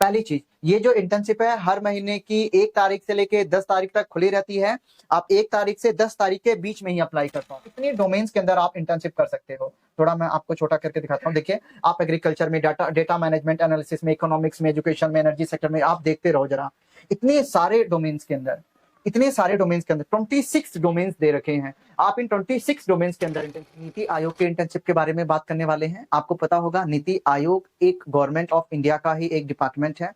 पहली चीज, ये जो इंटर्नशिप है हर महीने की 1 तारीख से लेके 10 तारीख तक खुली रहती है। आप 1 तारीख से 10 तारीख के बीच में ही अप्लाई कर पाओ। इतनी डोमेन्स के अंदर आप इंटर्नशिप कर सकते हो। थोड़ा मैं आपको छोटा करके दिखाता हूँ। देखिए, आप एग्रीकल्चर में, डेटा मैनेजमेंट एनालिसिस में, इकोनॉमिक्स में, एजुकेशन में, एनर्जी सेक्टर में, आप देखते रहो जरा। इतने सारे डोमेन्स के अंदर 26 डोमेन्स दे रखे हैं। आप इन 26 डोमेन्स के अंदर नीति आयोग के इंटर्नशिप के बारे में बात करने वाले हैं। आपको पता होगा, नीति आयोग एक गवर्नमेंट ऑफ इंडिया का ही एक डिपार्टमेंट है।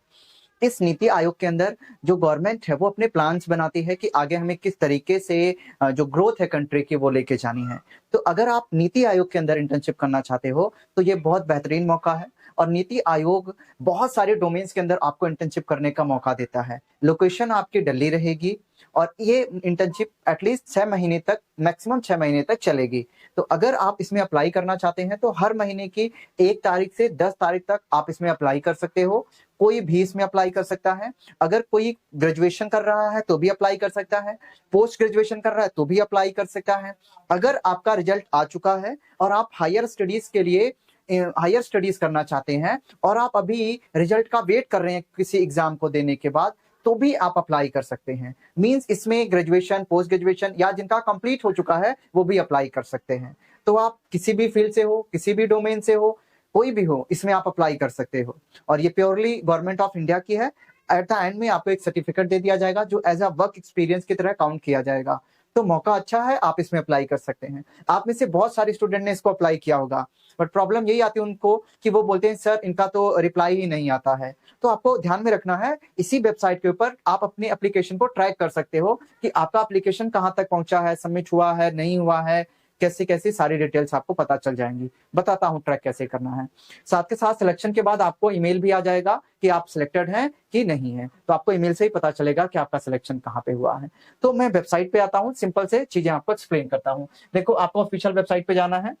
इस नीति आयोग के अंदर जो गवर्नमेंट है वो अपने प्लान्स बनाती है कि आगे हमें किस तरीके से जो ग्रोथ है कंट्री की वो लेके जानी है। तो अगर आप नीति आयोग के अंदर इंटर्नशिप करना चाहते हो तो ये बहुत बेहतरीन मौका है। और नीति आयोग बहुत सारे डोमेन्स के अंदर आपको इंटर्नशिप करने का मौका देता है। लोकेशन आपकी दिल्ली रहेगी और ये इंटर्नशिप एटलीस्ट 6 महीने तक, मैक्सिमम 6 महीने तक चलेगी। तो अगर आप इसमें अप्लाई करना चाहते हैं तो हर महीने की 1 तारीख से 10 तारीख तक आप इसमें अप्लाई कर सकते हो। कोई भी इसमें अप्लाई कर सकता है। अगर कोई ग्रेजुएशन कर रहा है तो भी अप्लाई कर सकता है, पोस्ट ग्रेजुएशन कर रहा है तो भी अप्लाई कर सकता है। अगर आपका रिजल्ट आ चुका है और आप हायर स्टडीज के लिए हायर स्टडीज करना चाहते हैं और आप अभी रिजल्ट का वेट कर रहे हैं किसी एग्जाम को देने के बाद, तो भी आप अप्लाई कर सकते हैं। मींस इसमें ग्रेजुएशन, पोस्ट ग्रेजुएशन या जिनका कंप्लीट हो चुका है वो भी अप्लाई कर सकते हैं। तो आप किसी भी फील्ड से हो, किसी भी डोमेन से हो, कोई भी हो, इसमें आप अप्लाई कर सकते हो। और ये प्योरली गवर्नमेंट ऑफ इंडिया की है। एट द एंड में आपको एक सर्टिफिकेट दे दिया जाएगा जो एज अ वर्क एक्सपीरियंस की तरह काउंट किया जाएगा। तो मौका अच्छा है, आप इसमें अप्लाई कर सकते हैं। आप में से बहुत सारे स्टूडेंट ने इसको अप्लाई किया होगा, बट प्रॉब्लम यही आती है उनको कि वो बोलते हैं सर इनका तो रिप्लाई ही नहीं आता है। तो आपको ध्यान में रखना है, इसी वेबसाइट के ऊपर आप अपने एप्लीकेशन को ट्रैक कर सकते हो कि आपका एप्लीकेशन कहाँ तक पहुंचा है, सबमिट हुआ है, नहीं हुआ है, कैसे कैसे सारी डिटेल्स आपको पता चल जाएंगी। बताता हूँ ट्रैक कैसे करना है। साथ के साथ सिलेक्शन के बाद आपको ईमेल भी आ जाएगा कि आप सिलेक्टेड हैं कि नहीं है। तो आपको ईमेल से ही पता चलेगा कि आपका सिलेक्शन कहाँ पे हुआ है। तो मैं वेबसाइट पे आता हूँ, सिंपल से चीजें आपको एक्सप्लेन करता हूँ। देखो, आपको ऑफिशियल वेबसाइट पे जाना है,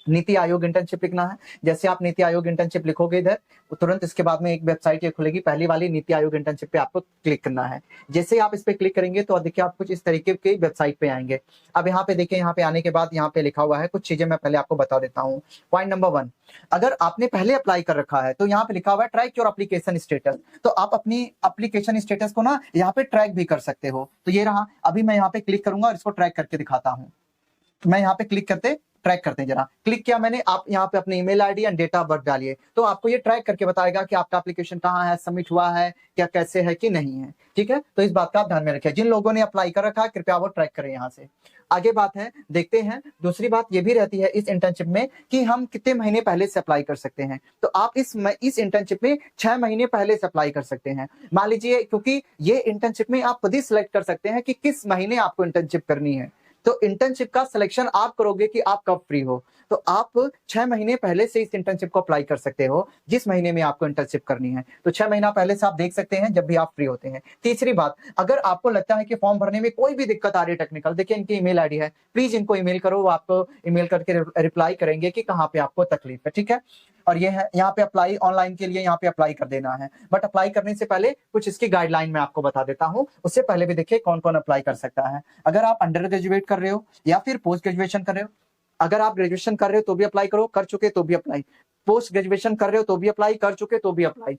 नीति आयोग इंटर्नशिप लिखना है। जैसे आप नीति आयोग इंटर्नशिप लिखोगे इधर, तुरंत इसके बाद में एक वेबसाइट ये खुलेगी, पहली वाली नीति आयोग इंटर्नशिप पे आपको क्लिक करना है। जैसे आप इस पे क्लिक करेंगे तो देखिए आप कुछ इस तरीके की वेबसाइट पे आएंगे। अब यहाँ पे देखिए, यहाँ पे आने के बाद यहाँ पे लिखा हुआ है कुछ चीजें, मैं पहले आपको बता देता हूँ। पॉइंट नंबर 1, अगर आपने पहले अप्लाई कर रखा है तो यहाँ पे लिखा हुआ है ट्रैक योर एप्लीकेशन स्टेटस। तो आप अपनी एप्लीकेशन स्टेटस को ना यहाँ पे ट्रैक भी कर सकते हो। तो ये रहा, अभी मैं यहाँ पे क्लिक करूंगा और इसको ट्रैक करके दिखाता हूँ। मैं यहाँ पे क्लिक करते ट्रैक करते हैं, जरा क्लिक किया मैंने। आप यहाँ पे अपनी email ID and date of birth डालिए, तो आपको ये ट्रैक करके बताएगा कि आपका एप्लीकेशन कहाँ है, सबमिट हुआ है, क्या कैसे है कि नहीं है। ठीक है, तो इस बात का आप ध्यान में रखिए। जिन लोगों ने अप्लाई कर रखा है कृपया वो ट्रैक करें। यहाँ से आगे बात है, देखते हैं। दूसरी बात ये भी रहती है इस इंटर्नशिप में कि हम कितने महीने पहले से अप्लाई कर सकते हैं। तो आप इस इंटर्नशिप में 6 महीने पहले से अप्लाई कर सकते हैं। मान लीजिए, क्योंकि ये इंटर्नशिप में आप खुद ही सिलेक्ट कर सकते हैं कि किस महीने आपको इंटर्नशिप करनी है। तो इंटर्नशिप का सिलेक्शन आप करोगे कि आप कब फ्री हो। तो आप 6 महीने पहले से इस इंटर्नशिप को अप्लाई कर सकते हो, जिस महीने में आपको इंटर्नशिप करनी है। तो 6 महीना पहले से आप देख सकते हैं जब भी आप फ्री होते हैं। तीसरी बात, अगर आपको लगता है कि फॉर्म भरने में कोई भी दिक्कत आ रही है टेक्निकल, देखिए इनकी ईमेल आईडी है, प्लीज इनको ईमेल करो, वो आपको ईमेल करके रिप्लाई करेंगे कि कहाँ पे आपको तकलीफ है। ठीक है, और ये है यहाँ पे अप्लाई ऑनलाइन के लिए, यहाँ पे अप्लाई कर देना है। बट अप्लाई करने से पहले कुछ इसकी गाइडलाइन में आपको बता देता हूँ। उससे पहले भी देखिए कौन कौन अप्लाई कर सकता है। अगर आप अंडर ग्रेजुएट कर रहे हो या फिर पोस्ट ग्रेजुएशन कर रहे हो, अगर आप ग्रेजुएशन कर रहे हो तो भी अप्लाई करो, कर चुके तो भी अप्लाई, पोस्ट ग्रेजुएशन कर रहे हो तो भी अप्लाई, कर चुके तो भी अप्लाई,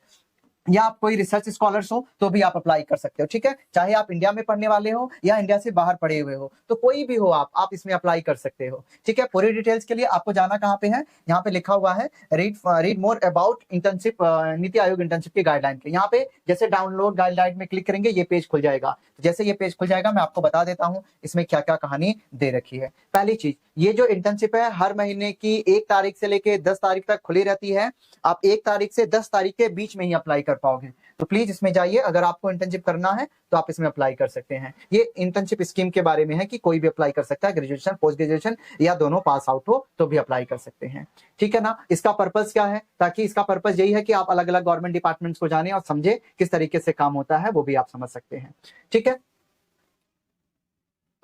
या आप कोई रिसर्च स्कॉलर्स हो तो भी आप अप्लाई कर सकते हो। ठीक है, चाहे आप इंडिया में पढ़ने वाले हो या इंडिया से बाहर पढ़े हुए हो, तो कोई भी हो आप इसमें अप्लाई कर सकते हो। ठीक है, पूरी डिटेल्स के लिए आपको जाना कहाँ पे है, यहाँ पे लिखा हुआ है read more about internship, NITI Aayog internship की गाइडलाइन के। यहाँ पे जैसे डाउनलोड गाइडलाइन में क्लिक करेंगे ये पेज खुल जाएगा। जैसे ये पेज खुल जाएगा मैं आपको बता देता हूँ इसमें क्या क्या कहानी दे रखी है। पहली चीज, ये जो इंटर्नशिप है हर महीने की 1 तारीख से लेके 10 तारीख तक खुली रहती है। आप 1 तारीख से 10 तारीख के बीच में ही अप्लाई कर पाओगे। तो प्लीज इसमें जाइए, अगर आपको इंटर्नशिप करना है तो आप इसमें अप्लाई कर सकते हैं। ये इंटर्नशिप स्कीम के बारे में है कि कोई भी अप्लाई कर सकता है, ग्रेजुएशन, पोस्ट ग्रेजुएशन या दोनों पास आउट हो तो भी अप्लाई कर सकते हैं। ठीक है ना, इसका पर्पस क्या है, ताकि इसका पर्पस यही है कि आप अलग अलग गवर्नमेंट डिपार्टमेंट्स को जाने और समझे किस तरीके से काम होता है, वो भी आप समझ सकते हैं। ठीक है,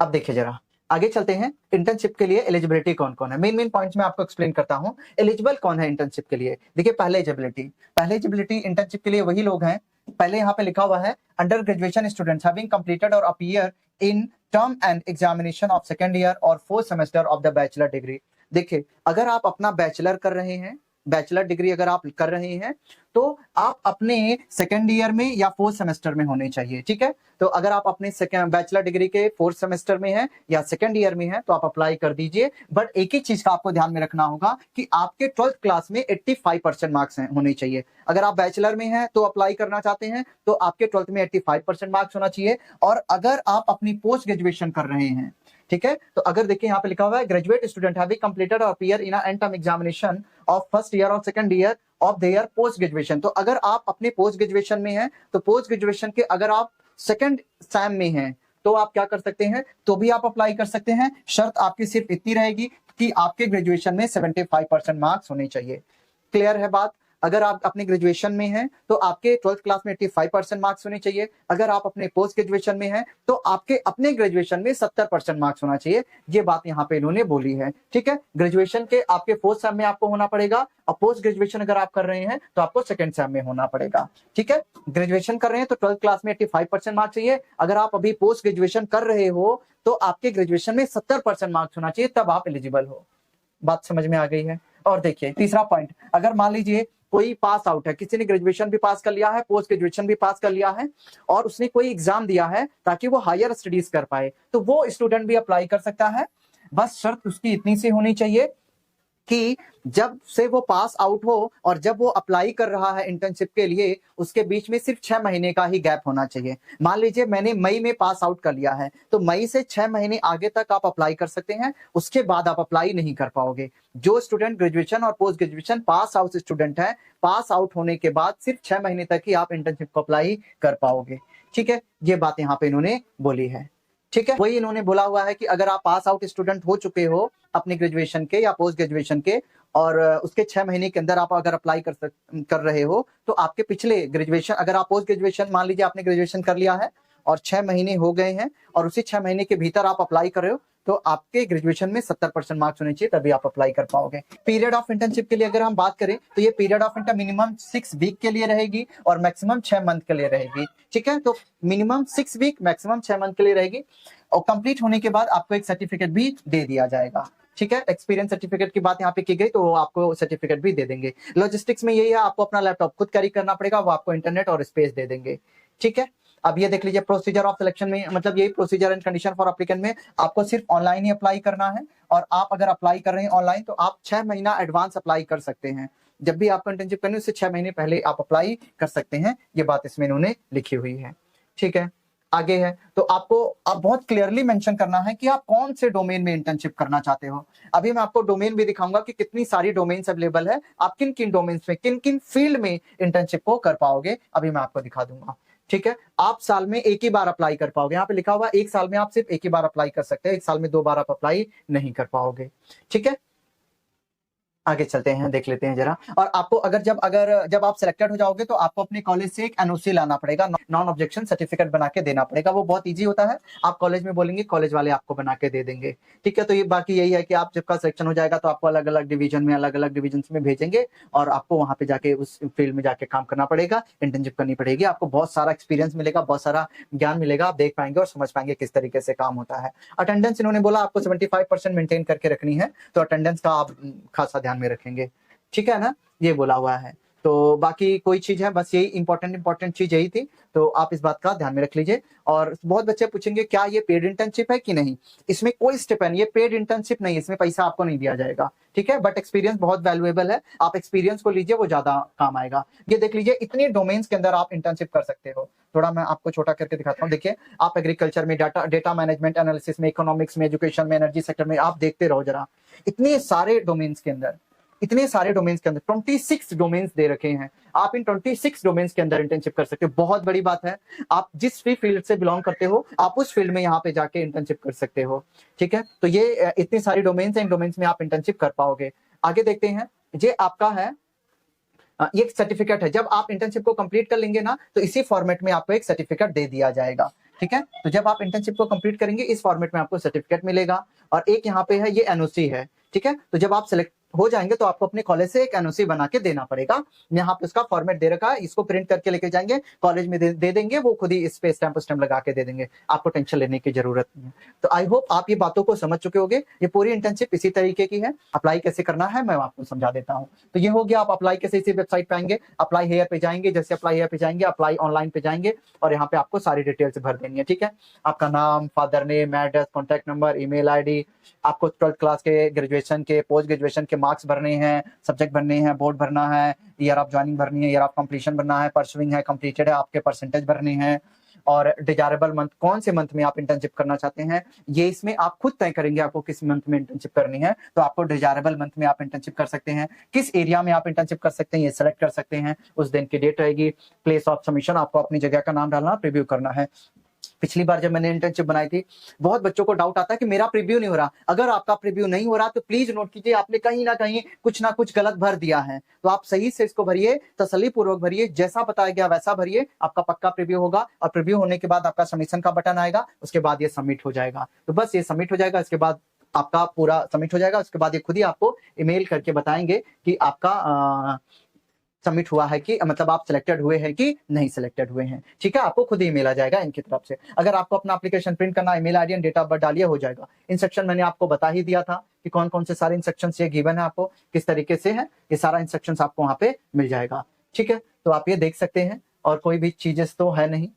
अब देखिए जरा आगे चलते हैं। इंटर्नशिप के लिए एलिजिबिलिटी कौन कौन है, मेन पॉइंट्स में आपको एक्सप्लेन करता हूं। एलिजिबल कौन है इंटर्नशिप के लिए, देखिए पहले एलिजिबिलिटी इंटर्नशिप के लिए वही लोग हैं, पहले यहाँ पे लिखा हुआ है under graduation students having completed or appear in term end examination of second year or 4th semester of the bachelor degree. देखिए, अगर आप अपना बैचलर कर रहे हैं बैचलर डिग्री अगर आप कर रहे हैं तो आप अपने सेकेंड ईयर में या फोर्थ सेमेस्टर में होने चाहिए, ठीक है। तो अगर आप अपने बैचलर डिग्री के फोर्थ सेमेस्टर में हैं या सेकेंड ईयर में हैं तो आप अप्लाई कर दीजिए। बट एक ही चीज का आपको ध्यान में रखना होगा कि आपके 12th क्लास में 85% मार्क्स होने चाहिए। अगर आप बैचलर में हैं तो अप्लाई करना चाहते हैं तो आपके 12th में 85% मार्क्स होना चाहिए। और अगर आप अपनी पोस्ट ग्रेजुएशन कर रहे हैं, ठीक है, तो अगर देखिए यहाँ पे लिखा हुआ है graduate student having completed or appear in end term examination of first year or second year of their post graduation. तो अगर आप अपने पोस्ट ग्रेजुएशन में हैं तो पोस्ट ग्रेजुएशन के अगर आप सेकंड सेम में हैं तो आप क्या कर सकते हैं, तो भी आप अप्लाई कर सकते हैं। शर्त आपकी सिर्फ इतनी रहेगी कि आपके ग्रेजुएशन में 75% मार्क्स होने चाहिए। क्लियर है बात? अगर आप अपने ग्रेजुएशन में हैं तो आपके 12th क्लास में 85% मार्क्स होने चाहिए। अगर आप अपने पोस्ट ग्रेजुएशन में हैं तो आपके अपने ग्रेजुएशन में 70% मार्क्स होना चाहिए। ये बात यहाँ पे इन्होंने बोली है, ठीक है। ग्रेजुएशन के आपके फोर्थ सेम में आपको होना पड़ेगा और पोस्ट ग्रेजुएशन अगर आप कर रहे हैं तो आपको सेकंड सेम में होना पड़ेगा, ठीक है। ग्रेजुएशन कर रहे हैं तो 12th क्लास में 85% मार्क्स चाहिए। अगर आप अभी पोस्ट ग्रेजुएशन कर रहे हो तो आपके ग्रेजुएशन में 70% मार्क्स होना चाहिए, तब आप एलिजिबल हो। बात समझ में आ गई है? और देखिए तीसरा पॉइंट, अगर मान लीजिए कोई पास आउट है, किसी ने ग्रेजुएशन भी पास कर लिया है, पोस्ट ग्रेजुएशन भी पास कर लिया है और उसने कोई एग्जाम दिया है ताकि वो हायर स्टडीज कर पाए, तो वो स्टूडेंट भी अप्लाई कर सकता है। बस शर्त उसकी इतनी सी होनी चाहिए कि जब से वो पास आउट हो और जब वो अप्लाई कर रहा है इंटर्नशिप के लिए, उसके बीच में सिर्फ 6 महीने का ही गैप होना चाहिए। मान लीजिए मैंने मई में पास आउट कर लिया है तो मई से 6 महीने आगे तक आप अप्लाई कर सकते हैं, उसके बाद आप अप्लाई नहीं कर पाओगे। जो स्टूडेंट ग्रेजुएशन और post graduation pass out student है, पास आउट होने के बाद सिर्फ 6 महीने तक ही आप इंटर्नशिप को अप्लाई कर पाओगे, ठीक है। ये बात यहाँ पे इन्होंने बोली है, ठीक है। वही इन्होंने बोला हुआ है कि अगर आप पास आउट स्टूडेंट हो चुके हो अपने ग्रेजुएशन के या पोस्ट ग्रेजुएशन के और उसके 6 महीने के अंदर आप अगर अप्लाई कर रहे हो तो आपके पिछले ग्रेजुएशन, अगर आप पोस्ट ग्रेजुएशन मान लीजिए आपने ग्रेजुएशन कर लिया है और 6 महीने हो गए हैं और उसी 6 महीने के भीतर आप अप्लाई कर रहे हो तो आपके ग्रेजुएशन में 70% मार्क्स होने चाहिए, तभी आप अप्लाई कर पाओगे। पीरियड ऑफ इंटर्नशिप के लिए अगर हम बात करें तो ये period of intern minimum 6 week के लिए रहेगी और मैक्सिमम 6 मंथ के लिए रहेगी, ठीक है। तो मिनिमम 6 वीक, मैक्सिमम 6 मंथ के लिए रहेगी और कंप्लीट होने के बाद आपको एक सर्टिफिकेट भी दे दिया जाएगा, ठीक है। एक्सपीरियंस सर्टिफिकेट की बात यहाँ पे की गई तो आपको सर्टिफिकेट भी दे देंगे। लॉजिस्टिक्स में यही है, आपको अपना लैपटॉप खुद कैरी करना पड़ेगा, वो आपको इंटरनेट और स्पेस दे देंगे, ठीक है। अब ये देख लीजिए प्रोसीजर ऑफ सिलेक्शन में, मतलब यही procedure and condition for applicant में आपको सिर्फ ऑनलाइन ही अप्लाई करना है। और आप अगर अप्लाई कर रहे हैं ऑनलाइन तो आप 6 महीना एडवांस अप्लाई कर सकते हैं। जब भी आपको इंटर्नशिप करनी है उससे 6 महीने पहले आप अप्लाई कर सकते हैं। ये बात इसमें इन्होंने लिखी हुई है, ठीक है। आगे है तो आपको अब बहुत क्लियरली मेंशन करना है कि आप कौन से डोमेन में इंटर्नशिप करना चाहते हो। अभी मैं आपको डोमेन भी दिखाऊंगा कि कितनी सारी डोमेन्स अवेलेबल है, आप किन किन डोमेन्स में, किन किन फील्ड में इंटर्नशिप को कर पाओगे, अभी मैं आपको दिखा दूंगा, ठीक है। आप साल में एक ही बार अप्लाई कर पाओगे, यहाँ पे लिखा हुआ एक साल में आप सिर्फ एक ही बार अप्लाई कर सकते हैं, एक साल में 2 बार आप अप्लाई नहीं कर पाओगे, ठीक है। आगे चलते हैं, देख लेते हैं जरा। और आपको जब आप सिलेक्टेड हो जाओगे तो आपको अपने कॉलेज से एक एनओसी लाना पड़ेगा, नॉन ऑब्जेक्शन सर्टिफिकेट बना के देना पड़ेगा। वो बहुत इजी होता है, आप कॉलेज में बोलेंगे कॉलेज वाले आपको बना के दे देंगे, ठीक है। तो ये बाकी यही है कि आप जब का सिलेक्शन हो जाएगा तो आपको अलग अलग डिवीजन में भेजेंगे और आपको वहां पे जाके उस फील्ड में जाके काम करना पड़ेगा, इंटर्नशिप करनी पड़ेगी। आपको बहुत सारा एक्सपीरियंस मिलेगा, बहुत सारा ज्ञान मिलेगा, आप देख पाएंगे और समझ पाएंगे किस तरीके से काम होता है। अटेंडेंस इन्होंने बोला आपको 75% मेंटेन करके रखनी है, तो अटेंडेंस का आप खासा ध्यान में रखेंगे, ठीक है ना, ये बोला हुआ है। तो बाकी कोई चीज है, बस यही इंपॉर्टेंट चीज यही थी, तो आप इस बात का ध्यान में रख लीजिए। और बहुत बच्चे पूछेंगे क्या ये पेड इंटर्नशिप है कि नहीं, इसमें कोई स्टेप है नहीं, ये पेड इंटर्नशिप नहीं, इसमें पैसा आपको नहीं दिया जाएगा, ठीक है। बट एक्सपीरियंस बहुत वैल्यूएबल है, आप एक्सपीरियंस को लीजिए, वो ज्यादा काम आएगा। ये देख लीजिए इतने डोमेन्स के अंदर आप इंटर्नशिप कर सकते हो। थोड़ा मैं आपको छोटा करके दिखाता हूँ, देखिए आप एग्रीकल्चर में, डेटा मैनेजमेंट एनालिसिस में, इकोनॉमिक्स में, एजुकेशन में, एनर्जी सेक्टर में, आप देखते रहो जरा, इतने सारे डोमेन्स के अंदर 26 डोमेन्स दे रखे हैं। आप इन 26 डोमेन्स के अंदर इंटर्नशिप कर सकते हो। बहुत बड़ी बात है, आप जिस भी फील्ड से बिलोंग करते हो आप उस फील्ड में यहाँ पे जाके इंटर्नशिप कर सकते हो, ठीक है। तो ये इतनी सारी डोमेन्स हैं, इन डोमेन्स में आप इंटर्नशिप कर पाओगे। आगे देखते हैं, ये आपका है, ये एक सर्टिफिकेट है। जब आप इंटर्नशिप को कंप्लीट कर लेंगे ना तो इसी फॉर्मेट में आपको एक सर्टिफिकेट दे दिया जाएगा, ठीक है। तो जब आप इंटर्नशिप को कंप्लीट करेंगे इस फॉर्मेट में आपको सर्टिफिकेट मिलेगा। और एक यहाँ पे है, ये एनओसी है, ठीक है। तो जब आप हो जाएंगे तो आपको अपने कॉलेज से एक एनओसी बना के देना पड़ेगा। यहाँ पे उसका फॉर्मेट दे रखा है, इसको प्रिंट करके लेके जाएंगे कॉलेज में दे देंगे, वो खुद ही इस पे स्टैंप लगा के दे देंगे, आपको टेंशन लेने की जरूरत नहीं है। तो आई होप आप ये बातों को समझ चुके होंगे। ये पूरी इंटर्नशिप इसी तरीके की है। अप्लाई कैसे करना है मैं आपको समझा देता हूँ। तो ये हो गया, आप अप्लाई कैसे इसी वेबसाइट पे आएंगे, अप्लाई हेयर पे जाएंगे, जैसे अप्लाई हेयर पे जाएंगे अप्लाई ऑनलाइन पे जाएंगे और यहाँ पे आपको सारी डिटेल्स भर देनी है। ठीक है, आपका नाम, father name, address, contact number, email ID, आपको 12th क्लास के, ग्रेजुएशन के, पोस्ट ग्रेजुएशन के मार्क्स भरने हैं, सब्जेक्ट भरने हैं, बोर्ड भरना है, ईयर ऑफ ज्वाइनिंग भरनी है, ईयर ऑफ कंप्लीशन भरना है, परसुइंग है, कंप्लीटेड है, आपके परसेंटेज भरने हैं और डिजायरेबल मंथ, कौन से मंथ में आप इंटर्नशिप करना चाहते हैं ये इसमें आप खुद तय करेंगे आपको किस मंथ में इंटर्नशिप करनी है। तो आपको डिजायरेबल मंथ में आप इंटर्नशिप कर सकते हैं, किस एरिया में आप इंटर्नशिप कर सकते हैं ये सेलेक्ट कर सकते हैं, उस दिन की डेट रहेगी, प्लेस ऑफ सबमिशन, आपको अपनी जगह का नाम डालना, प्रीव्यू करना है। पिछली बार जब मैंने इंटर्नशिप बनाई थी बहुत बच्चों को डाउट आता है कि मेरा प्रीव्यू नहीं हो रहा। अगर आपका प्रीव्यू नहीं हो रहा तो प्लीज नोट कीजिए आपने कहीं ना कहीं कुछ ना कुछ गलत भर दिया है। तो आप सही से इसको भरिए, तसल्ली पूर्वक भरिए, जैसा बताया गया वैसा भरिए, आपका पक्का प्रीव्यू होगा। और प्रीव्यू होने के बाद आपका सबमिशन का बटन आएगा, उसके बाद ये सबमिट हो जाएगा। तो बस ये सबमिट हो जाएगा, इसके बाद आपका पूरा सबमिट हो जाएगा। उसके बाद ये खुद ही आपको ईमेल करके बताएंगे कि आपका सबमिट हुआ है कि मतलब आप सिलेक्टेड हुए हैं कि नहीं सिलेक्टेड हुए हैं। ठीक है, आपको खुद ही ईमेल आ जाएगा इनकी तरफ से। अगर आपको अपना एप्लीकेशन प्रिंट करना, email ID and date of birth डालिए, हो जाएगा। इंस्ट्रक्शन मैंने आपको बता ही दिया था कि कौन कौन से सारे इंस्ट्रक्शन ये गिवन है, आपको किस तरीके से है, ये सारा इंस्ट्रक्शन आपको वहां पे मिल जाएगा। ठीक है, तो आप ये देख सकते हैं और कोई भी चीजेस तो है नहीं।